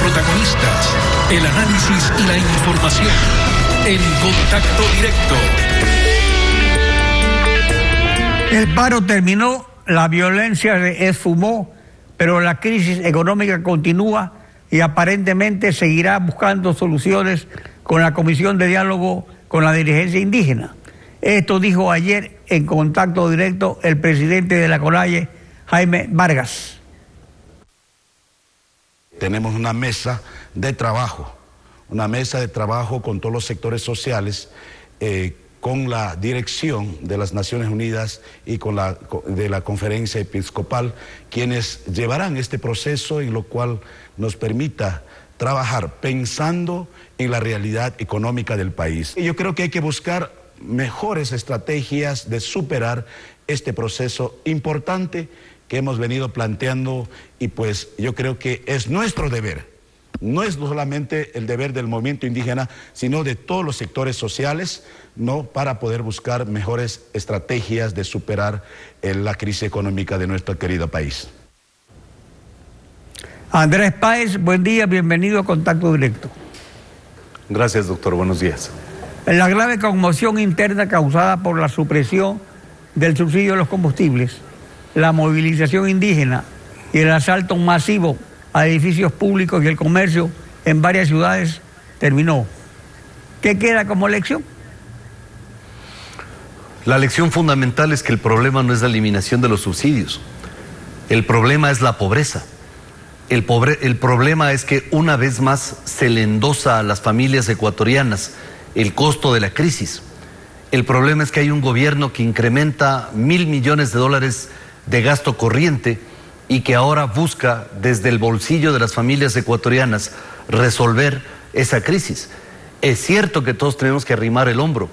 protagonistas, el análisis y la información. En Contacto Directo. El paro terminó, la violencia se esfumó, pero la crisis económica continúa y aparentemente seguirá buscando soluciones con la Comisión de Diálogo con la Dirigencia Indígena. Esto dijo ayer en Contacto Directo el presidente de la CONAIE, Jaime Vargas. Tenemos una mesa de trabajo con todos los sectores sociales, con la dirección de las Naciones Unidas y de la Conferencia Episcopal, quienes llevarán este proceso en lo cual nos permita trabajar pensando en la realidad económica del país. Y yo creo que hay que buscar mejores estrategias de superar este proceso importante que hemos venido planteando, y pues yo creo que es nuestro deber. No es solamente el deber del movimiento indígena, sino de todos los sectores sociales, ¿no?, para poder buscar mejores estrategias de superar la crisis económica de nuestro querido país. Andrés Páez, buen día, bienvenido a Contacto Directo. Gracias, doctor, buenos días. La grave conmoción interna causada por la supresión del subsidio de los combustibles, la movilización indígena y el asalto masivo a edificios públicos y el comercio en varias ciudades terminó. ¿Qué queda como lección? La lección fundamental es que el problema no es la eliminación de los subsidios. El problema es la pobreza. El problema es que una vez más se le endosa a las familias ecuatorianas el costo de la crisis. El problema es que hay un gobierno que incrementa $1.000 millones de gasto corriente y que ahora busca desde el bolsillo de las familias ecuatorianas resolver esa crisis. Es cierto que todos tenemos que arrimar el hombro,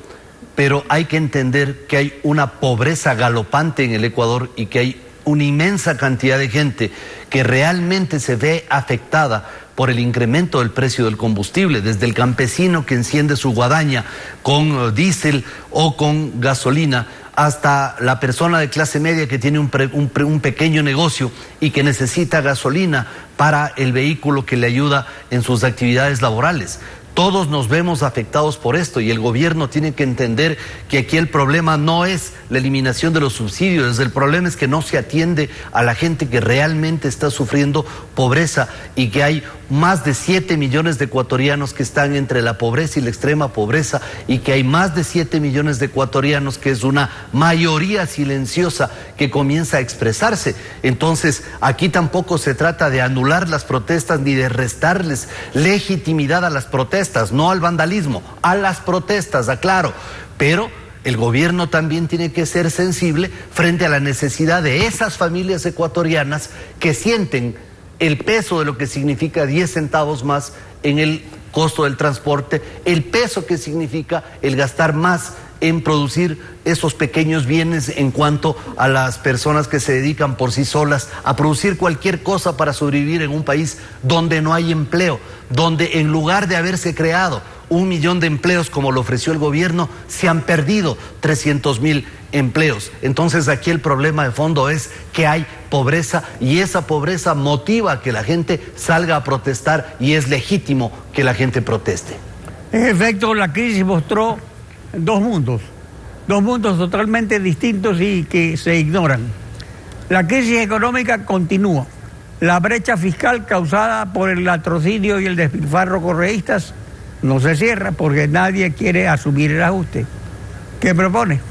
pero hay que entender que hay una pobreza galopante en el Ecuador y que hay una inmensa cantidad de gente que realmente se ve afectada por el incremento del precio del combustible, desde el campesino que enciende su guadaña con diésel o con gasolina, hasta la persona de clase media que tiene un pequeño negocio y que necesita gasolina para el vehículo que le ayuda en sus actividades laborales. Todos nos vemos afectados por esto y el gobierno tiene que entender que aquí el problema no es la eliminación de los subsidios, el problema es que no se atiende a la gente que realmente está sufriendo pobreza y que hay más de 7 millones de ecuatorianos que están entre la pobreza y la extrema pobreza y que hay más de 7 millones de ecuatorianos que es una mayoría silenciosa que comienza a expresarse. Entonces, aquí tampoco se trata de anular las protestas ni de restarles legitimidad a las protestas, no al vandalismo, a las protestas, aclaro, pero el gobierno también tiene que ser sensible frente a la necesidad de esas familias ecuatorianas que sienten el peso de lo que significa 10 centavos más en el costo del transporte, el peso que significa el gastar más en producir esos pequeños bienes en cuanto a las personas que se dedican por sí solas a producir cualquier cosa para sobrevivir en un país donde no hay empleo, donde en lugar de haberse creado 1 millón de empleos como lo ofreció el gobierno, se han perdido 300.000 empleos. Entonces aquí el problema de fondo es que hay pobreza y esa pobreza motiva a que la gente salga a protestar y es legítimo que la gente proteste. En efecto, la crisis mostró dos mundos totalmente distintos y que se ignoran. La crisis económica continúa. La brecha fiscal causada por el latrocinio y el despilfarro correístas no se cierra porque nadie quiere asumir el ajuste. ¿Qué propone?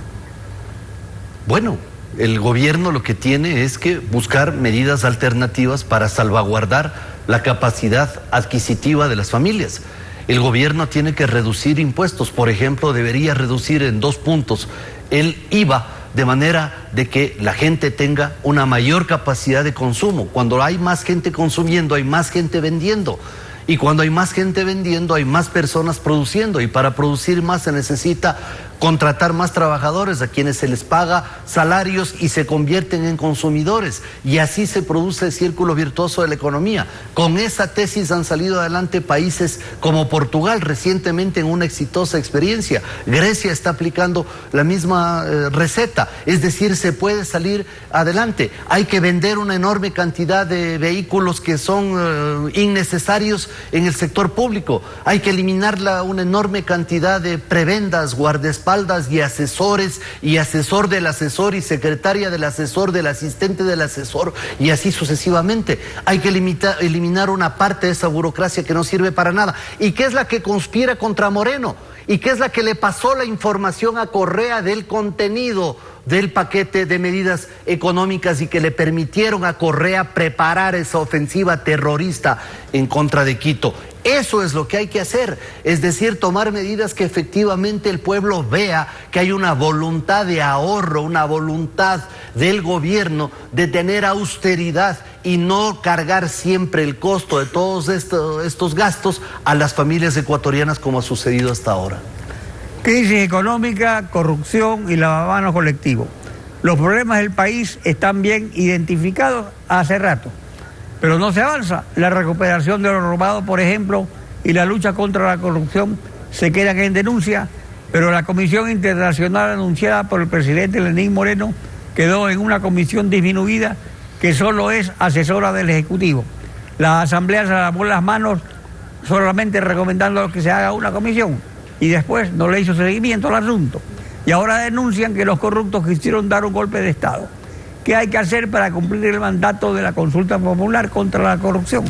Bueno, el gobierno lo que tiene es que buscar medidas alternativas para salvaguardar la capacidad adquisitiva de las familias. El gobierno tiene que reducir impuestos, por ejemplo, debería reducir en 2 puntos el IVA de manera de que la gente tenga una mayor capacidad de consumo. Cuando hay más gente consumiendo, hay más gente vendiendo. Y cuando hay más gente vendiendo, hay más personas produciendo. Y para producir más se necesita contratar más trabajadores a quienes se les paga salarios y se convierten en consumidores. Y así se produce el círculo virtuoso de la economía. Con esa tesis han salido adelante países como Portugal recientemente en una exitosa experiencia. Grecia está aplicando la misma receta. Es decir, se puede salir adelante. Hay que vender una enorme cantidad de vehículos que son innecesarios en el sector público. Hay que eliminar una enorme cantidad de prebendas, guardaespaldas y asesores y asesor del asesor y secretaria del asesor, del asistente del asesor y así sucesivamente. Hay que eliminar una parte de esa burocracia que no sirve para nada y que es la que conspira contra Moreno y que es la que le pasó la información a Correa del contenido del paquete de medidas económicas y que le permitieron a Correa preparar esa ofensiva terrorista en contra de Quito. Eso es lo que hay que hacer, es decir, tomar medidas que efectivamente el pueblo vea que hay una voluntad de ahorro, una voluntad del gobierno de tener austeridad y no cargar siempre el costo de todos estos gastos a las familias ecuatorianas como ha sucedido hasta ahora. Crisis económica, corrupción y lavamanos colectivo. Los problemas del país están bien identificados hace rato, pero no se avanza. La recuperación de lo robado, por ejemplo, y la lucha contra la corrupción se quedan en denuncia, pero la Comisión Internacional anunciada por el presidente Lenín Moreno quedó en una comisión disminuida que solo es asesora del Ejecutivo. La Asamblea se lavó las manos solamente recomendando que se haga una comisión y después no le hizo seguimiento al asunto. Y ahora denuncian que los corruptos quisieron dar un golpe de Estado. ¿Qué hay que hacer para cumplir el mandato de la consulta popular contra la corrupción?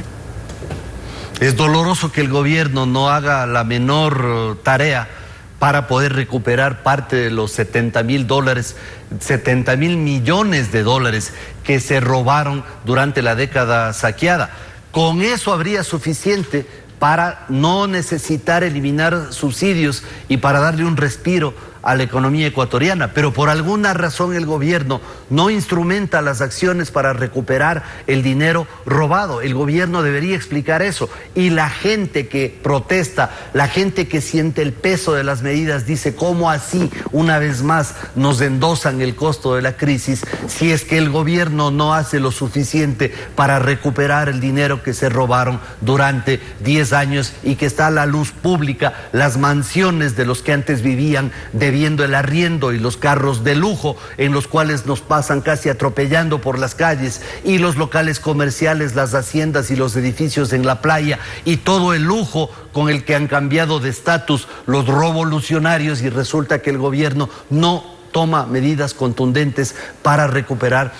Es doloroso que el gobierno no haga la menor tarea para poder recuperar parte de los 70.000 millones de dólares que se robaron durante la década saqueada. Con eso habría suficiente para no necesitar eliminar subsidios y para darle un respiro a la economía ecuatoriana, pero por alguna razón el gobierno no instrumenta las acciones para recuperar el dinero robado. El gobierno debería explicar eso y la gente que protesta, la gente que siente el peso de las medidas dice cómo así una vez más nos endosan el costo de la crisis si es que el gobierno no hace lo suficiente para recuperar el dinero que se robaron durante 10 años y que está a la luz pública, las mansiones de los que antes vivían debiendo el arriendo y los carros de lujo en los cuales nos pasan casi atropellando por las calles y los locales comerciales, las haciendas y los edificios en la playa y todo el lujo con el que han cambiado de estatus los revolucionarios y resulta que el gobierno no toma medidas contundentes para recuperar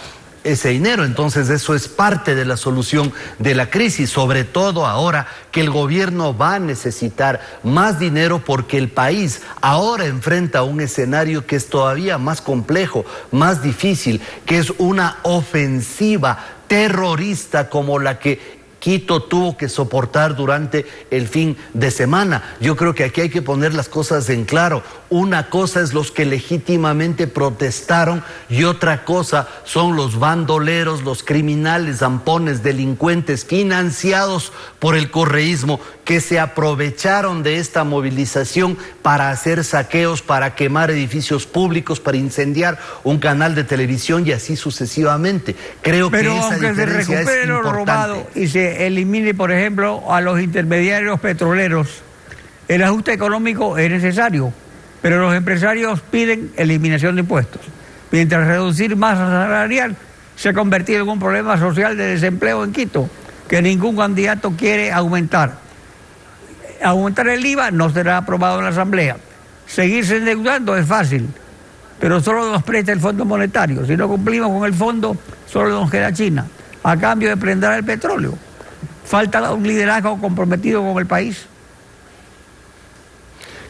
ese dinero. Entonces eso es parte de la solución de la crisis, sobre todo ahora que el gobierno va a necesitar más dinero porque el país ahora enfrenta un escenario que es todavía más complejo, más difícil, que es una ofensiva terrorista como la que Quito tuvo que soportar durante el fin de semana. Yo creo que aquí hay que poner las cosas en claro. Una cosa es los que legítimamente protestaron y otra cosa son los bandoleros, los criminales, zampones, delincuentes financiados por el correísmo que se aprovecharon de esta movilización para hacer saqueos, para quemar edificios públicos, para incendiar un canal de televisión y así sucesivamente. Creo que esa diferencia es importante. Pero aunque se recupere lo robado y se elimine, por ejemplo, a los intermediarios petroleros, el ajuste económico es necesario, pero los empresarios piden eliminación de impuestos, mientras reducir masa salarial se ha convertido en un problema social de desempleo en Quito, que ningún candidato quiere aumentar. Aumentar el IVA no será aprobado en la Asamblea. Seguirse endeudando es fácil, pero solo nos presta el Fondo Monetario. Si no cumplimos con el fondo, solo nos queda China, a cambio de prender el petróleo. Falta un liderazgo comprometido con el país.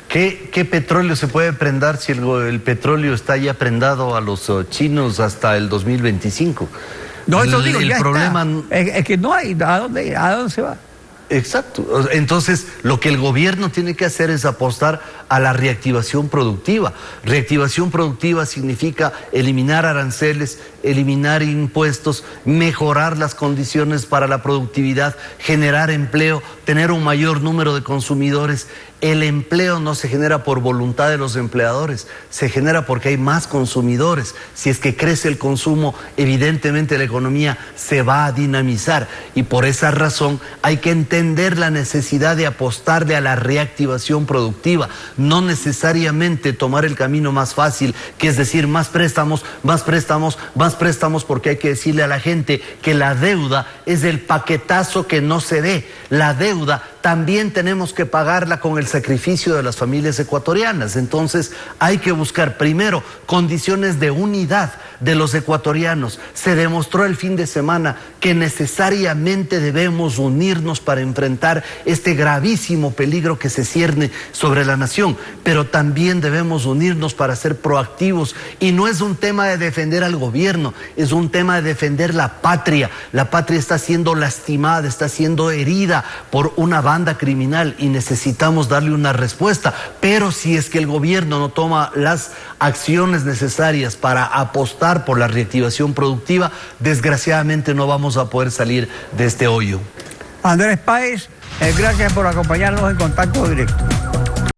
¿Qué petróleo se puede prendar si el petróleo está ya prendado a los chinos hasta el 2025? No, eso digo, el ya problema está. Es que no hay. ¿A dónde se va? Exacto. Entonces, lo que el gobierno tiene que hacer es apostar a la reactivación productiva. Reactivación productiva significa eliminar aranceles, eliminar impuestos, mejorar las condiciones para la productividad, generar empleo, tener un mayor número de consumidores. El empleo no se genera por voluntad de los empleadores, se genera porque hay más consumidores. Si es que crece el consumo, evidentemente la economía se va a dinamizar, y por esa razón hay que entender la necesidad de apostarle a la reactivación productiva, no necesariamente tomar el camino más fácil, que es decir, más préstamos, más préstamos, más préstamos, porque hay que decirle a la gente que la deuda es el paquetazo que no se ve. La deuda también tenemos que pagarla con el sacrificio de las familias ecuatorianas. Entonces hay que buscar primero condiciones de unidad de los ecuatorianos. Se demostró el fin de semana que necesariamente debemos unirnos para enfrentar este gravísimo peligro que se cierne sobre la nación, pero también debemos unirnos para ser proactivos, y no es un tema de defender al gobierno, es un tema de defender la patria. La patria está siendo lastimada, está siendo herida por una banda criminal y necesitamos darle una respuesta. Pero si es que el gobierno no toma las acciones necesarias para apostar por la reactivación productiva, desgraciadamente no vamos a poder salir de este hoyo. Andrés Páez, gracias por acompañarnos en Contacto Directo.